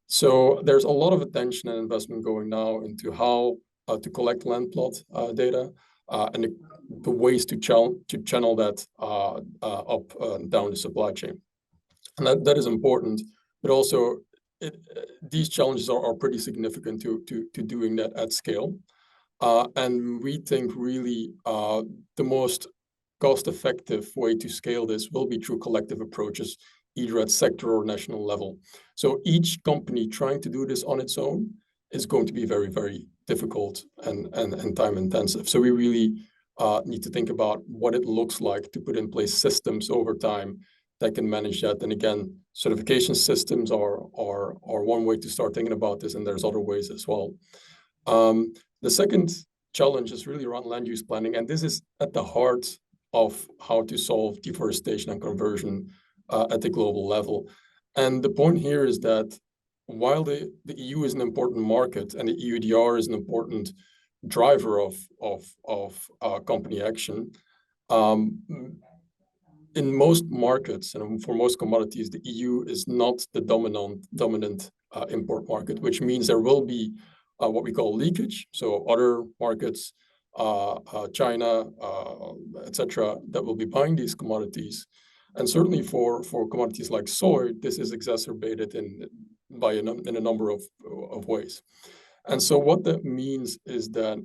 Speaker 4: So there's a lot of attention and investment going now into how to collect land plot data and the ways to channel that up and down the supply chain. And that is important, but also these challenges are pretty significant to doing that at scale. And we think really the most cost-effective way to scale this will be through collective approaches, either at sector or national level. So each company trying to do this on its own is going to be very, very difficult and time intensive. So we really need to think about what it looks like to put in place systems over time that can manage that. And again, certification systems are one way to start thinking about this, and there's other ways as well. The second challenge is really around land use planning, and this is at the heart of how to solve deforestation and conversion at the global level. And the point here is that while the EU is an important market and the EUDR is an important driver of company action, in most markets and for most commodities, the EU is not the dominant import market, which means there will be what we call leakage. So other markets, China, etc., that will be buying these commodities. And certainly for commodities like soy, this is exacerbated in a number of ways. And so what that means is that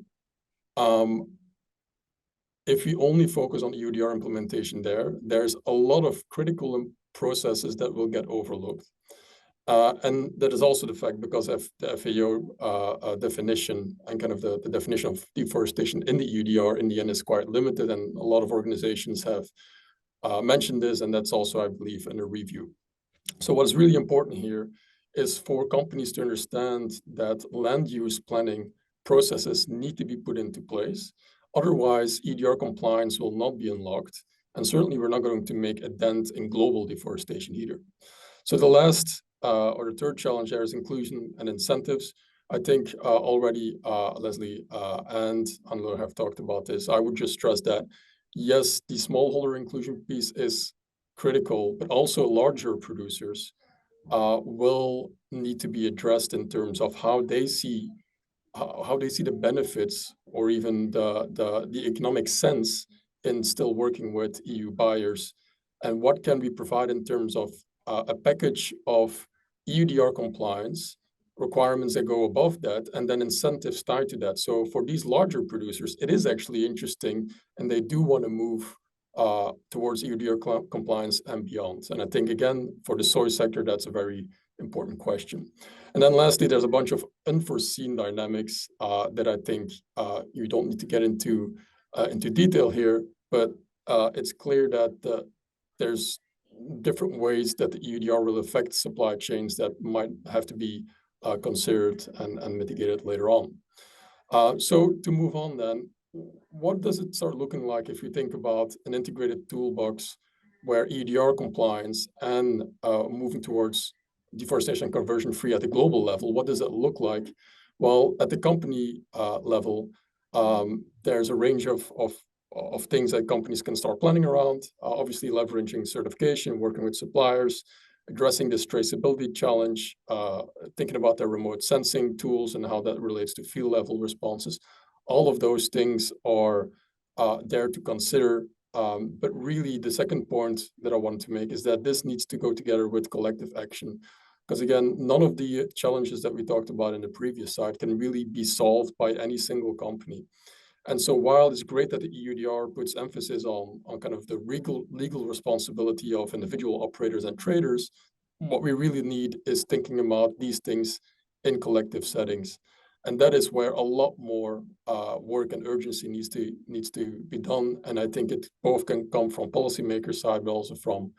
Speaker 4: if we only focus on EUDR implementation there's a lot of critical processes that will get overlooked. And that is also the fact because of the FAO definition and kind of the definition of deforestation in the EUDR in the end is quite limited, and a lot of organizations have mentioned this, and that's also, I believe, under review. So what's really important here is for companies to understand that land use planning processes need to be put into place. Otherwise, EUDR compliance will not be unlocked, and certainly we're not going to make a dent in global deforestation either. So the last or the third challenge there is inclusion and incentives. I think already Leslie and Hannelore have talked about this. I would just stress that, yes, the smallholder inclusion piece is critical, but also larger producers will need to be addressed in terms of how they see the benefits or even the economic sense in still working with EU buyers, and what can we provide in terms of a package of EUDR compliance requirements that go above that, and then incentives tied to that. So for these larger producers, it is actually interesting, and they do want to move towards EUDR compliance and beyond. And I think, again, for the soy sector, that's a very important question. And then lastly, there's a bunch of unforeseen dynamics that I think you don't need to get into detail here, but it's clear that there's different ways that the EUDR will affect supply chains that might have to be considered and mitigated later on. So to move on then, what does it start looking like if you think about an integrated toolbox where EUDR compliance and moving towards deforestation and conversion free at the global level? What does that look like? Well, at the company level, there's a range of things that companies can start planning around, obviously leveraging certification, working with suppliers, addressing this traceability challenge, thinking about their remote sensing tools and how that relates to field level responses. All of those things are there to consider But really, the second point that I want to make is that this needs to go together with collective action. Because again, none of the challenges that we talked about in the previous slide can really be solved by any single company. And so while it's great that the EUDR puts emphasis on kind of the legal responsibility of individual operators and traders, what we really need is thinking about these things in collective settings. And that is where a lot more work and urgency needs to be done. And I think it both can come from policymaker side, but also from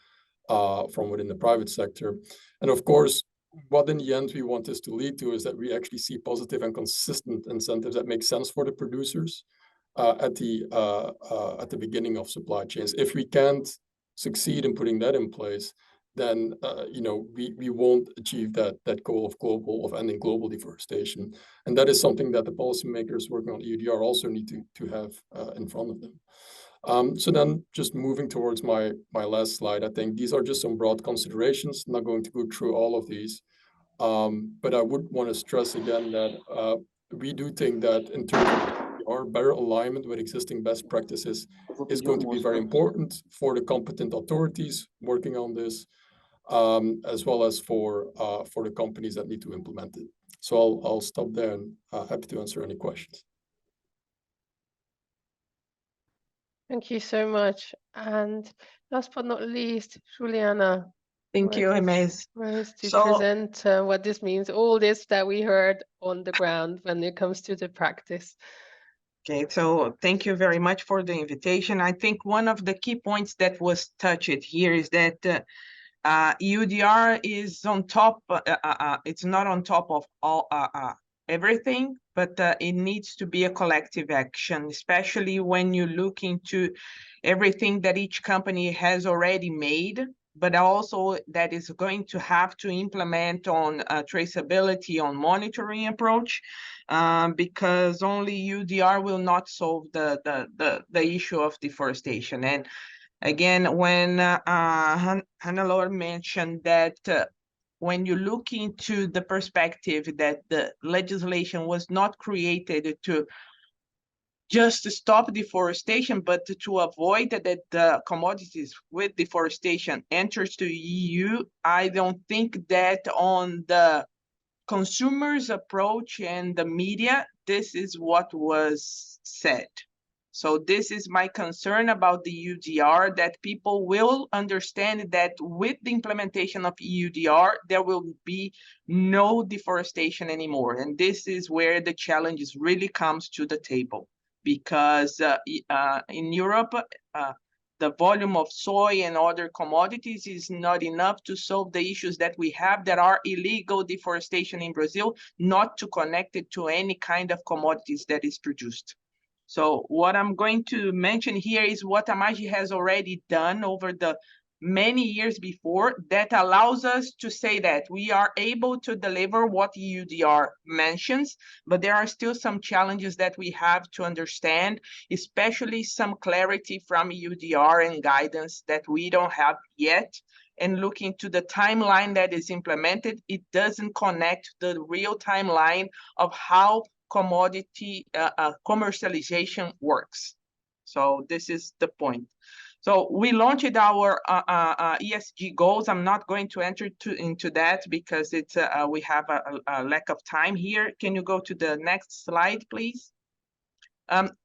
Speaker 4: within the private sector. And of course, what in the end we want this to lead to is that we actually see positive and consistent incentives that make sense for the producers at the beginning of supply chains. If we can't succeed in putting that in place, then we won't achieve that goal of ending global deforestation. And that is something that the policymakers working on EUDR also need to have in front of them. So then just moving towards my last slide, I think these are just some broad considerations. I'm not going to go through all of these, but I would want to stress again that we do think that in terms of our better alignment with existing best practices is going to be very important for the competent authorities working on this, as well as for the companies that need to implement it. So I'll stop there and happy to answer any questions.
Speaker 1: Thank you so much. And last but not least, Juliana.
Speaker 5: Thank you, Hermes.
Speaker 1: To present what this means, all this that we heard on the ground when it comes to the practice.
Speaker 5: Okay, so thank you very much for the invitation. I think one of the key points that was touched here is that EUDR is on top, it's not on top of all everything, but it needs to be a collective action, especially when you look into everything that each company has already made, but also that is going to have to implement on traceability, on monitoring approach, because only EUDR will not solve the issue of deforestation. And again, when Hannelore mentioned that when you look into the perspective that the legislation was not created to just stop deforestation, but to avoid that the commodities with deforestation enters to EU, I don't think that on the consumers' approach and the media, this is what was said. So this is my concern about the EUDR, that people will understand that with the implementation of EUDR, there will be no deforestation anymore. And this is where the challenge really comes to the table. Because in Europe, the volume of soy and other commodities is not enough to solve the issues that we have that are illegal deforestation in Brazil, not to connect it to any kind of commodities that is produced. So what I'm going to mention here is what AMAGGI has already done over the many years before that allows us to say that we are able to deliver what EUDR mentions, but there are still some challenges that we have to understand, especially some clarity from EUDR and guidance that we don't have yet. And looking to the timeline that is implemented, it doesn't connect the real timeline of how commodity commercialization works. So this is the point. So we launched our ESG goals. I'm not going to enter into that because it's we have a lack of time here. Can you go to the next slide, please?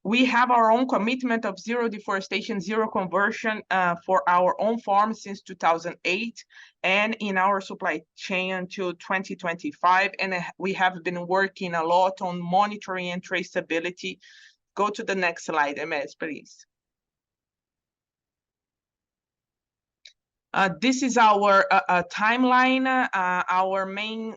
Speaker 5: We have our own commitment of zero deforestation, zero conversion for our own farms since 2008 and in our supply chain until 2025. And we have been working a lot on monitoring and traceability. Go to the next slide, MS, please. This is our timeline. Our main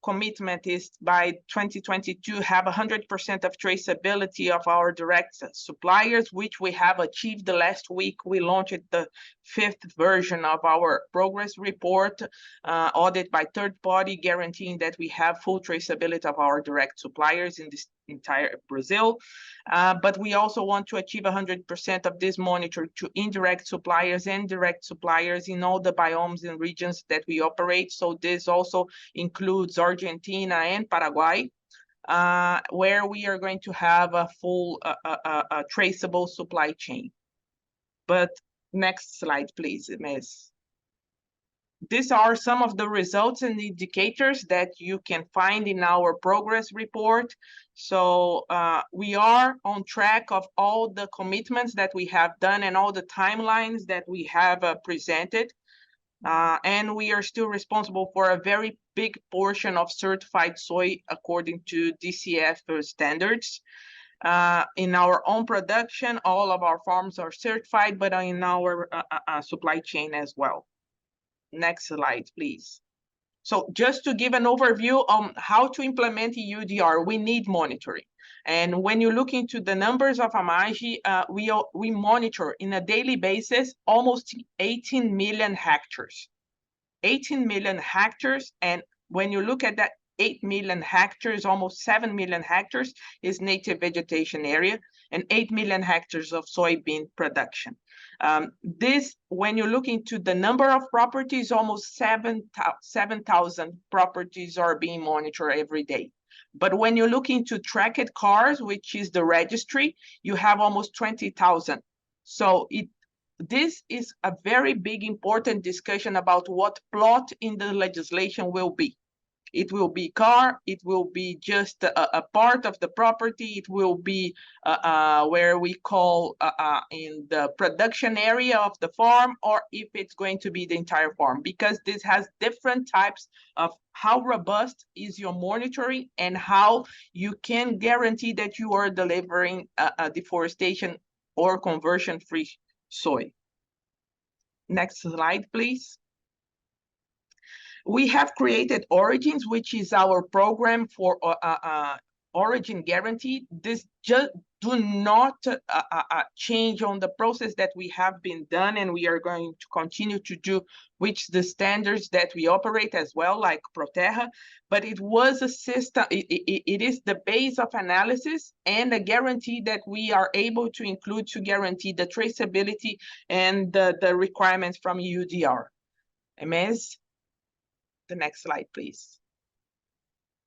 Speaker 5: commitment is by 2022 have 100% of traceability of our direct suppliers, which we have achieved. The last week we launched the 5th version of our progress report, audit by third party, guaranteeing that we have full traceability of our direct suppliers in this entire Brazil. But we also want to achieve 100% of this monitor to indirect suppliers and direct suppliers in all the biomes and regions that we operate. So this also includes Argentina and Paraguay, where we are going to have a full traceable supply chain. But next slide, please, Ms. These are some of the results and indicators that you can find in our progress report. So we are on track of all the commitments that we have done and all the timelines that we have presented. And we are still responsible for a very big portion of certified soy according to DCF standards. In our own production, all of our farms are certified, but in our supply chain as well. Next slide, please. So just to give an overview on how to implement EUDR, we need monitoring. And when you look into the numbers of AMAGGI, we monitor in a daily basis almost 18 million hectares. 18 million hectares, and when you look at that 8 million hectares, almost 7 million hectares is native vegetation area, and 8 million hectares of soybean production. This, when you look into the number of properties, almost 7,000 properties are being monitored every day. But when you look into tracked cars, which is the registry, you have almost 20,000. So this is a very big, important discussion about what plot in the legislation will be. It will be car, it will be just a part of the property, it will be where we call in the production area of the farm, or if it's going to be the entire farm, because this has different types of how robust is your monitoring and how you can guarantee that you are delivering a deforestation or conversion-free soy. Next slide, please. We have created Origins, which is our program for origin guarantee. This just do not change on the process that we have been done and we are going to continue to do, which the standards that we operate as well, like ProTerra, but it was a system, it is the base of analysis and a guarantee that we are able to include to guarantee the traceability and the requirements from EUDR. Ms. The next slide, please.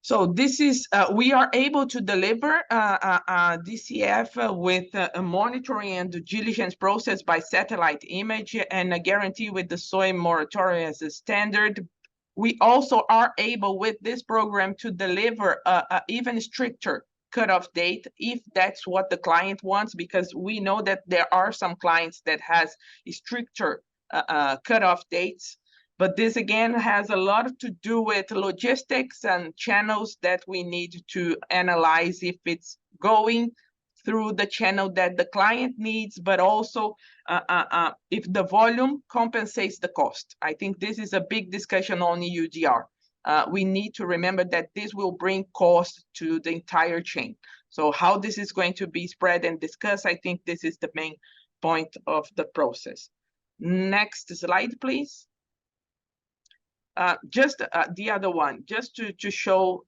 Speaker 5: So this is, we are able to deliver DCF with a monitoring and due diligence process by satellite image and a guarantee with the soy moratorium as a standard. We also are able with this program to deliver a even stricter cutoff date if that's what the client wants, because we know that there are some clients that has stricter cutoff dates. But this, again, has a lot to do with logistics and channels that we need to analyze if it's going through the channel that the client needs, but also if the volume compensates the cost. I think this is a big discussion on EUDR. We need to remember that this will bring cost to the entire chain. So how this is going to be spread and discussed, I think this is the main point of the process. Next slide, please. Just the other one, just to show,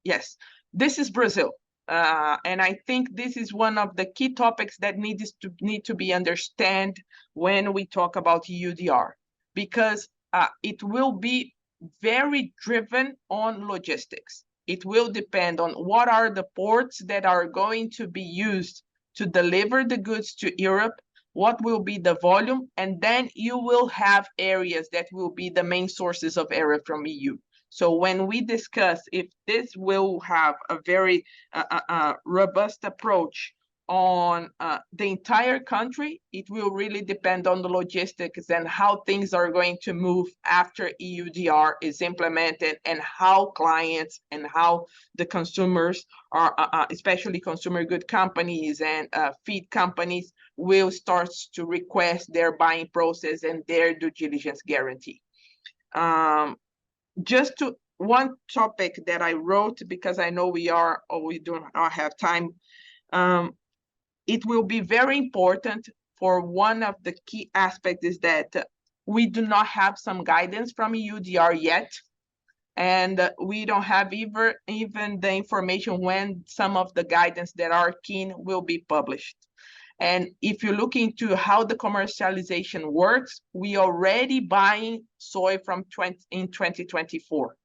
Speaker 5: yes, this is Brazil. And I think this is one of the key topics that need to be understood when we talk about EUDR, because it will be very driven on logistics. It will depend on what are the ports that are going to be used to deliver the goods to Europe, what will be the volume, and then you will have areas that will be the main sources of area from EU. So when we discuss if this will have a very robust approach on the entire country, it will really depend on the logistics and how things are going to move after EUDR is implemented, and how clients and how the consumers are, especially consumer good companies and feed companies, will start to request their buying process and their due diligence guarantee. Just to one topic that I wrote, because I know we do not have time. It will be very important for one of the key aspects is that we do not have some guidance from EUDR yet. And we don't have even the information when some of the guidance that are keen will be published. And if you look into how the commercialization works, we already buying soy from in 2024.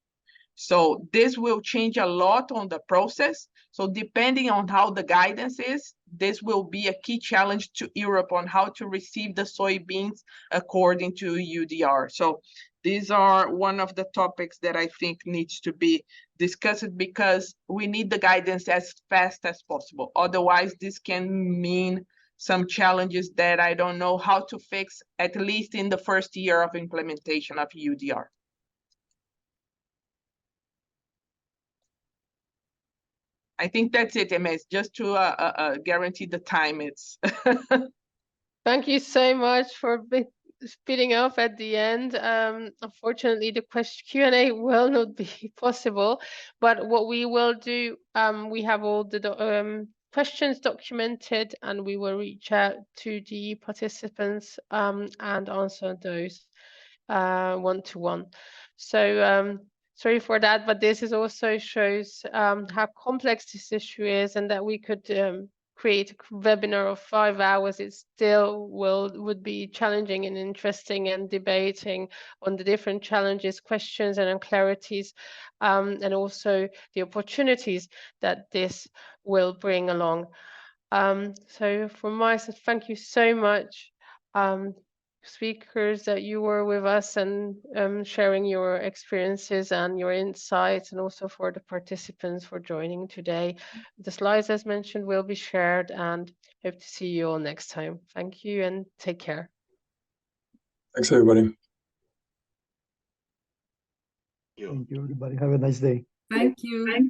Speaker 5: So this will change a lot on the process. So depending on how the guidance is, this will be a key challenge to Europe on how to receive the soybeans according to EUDR. So these are one of the topics that I think needs to be discussed, because we need the guidance as fast as possible. Otherwise, this can mean some challenges that I don't know how to fix, at least in the first year of implementation of EUDR. I think that's it, MS, just to guarantee the time. It's
Speaker 1: Thank you so much for speeding up at the end. Unfortunately, the Q&A will not be possible, but what we will do, we have all the questions documented, and we will reach out to the participants and answer those one-to-one. So sorry for that, but this is also shows how complex this issue is, and that we could create a webinar of 5 hours. It still would be challenging and interesting, and debating on the different challenges, questions, and unclarities, and also the opportunities that this will bring along. So from my side, thank you so much, speakers, that you were with us and sharing your experiences and your insights, and also for the participants for joining today. The slides, as mentioned, will be shared, and hope to see you all next time. Thank you and take care.
Speaker 4: Thanks, everybody.
Speaker 6: Thank you, everybody. Have a nice day.
Speaker 2: Thank you.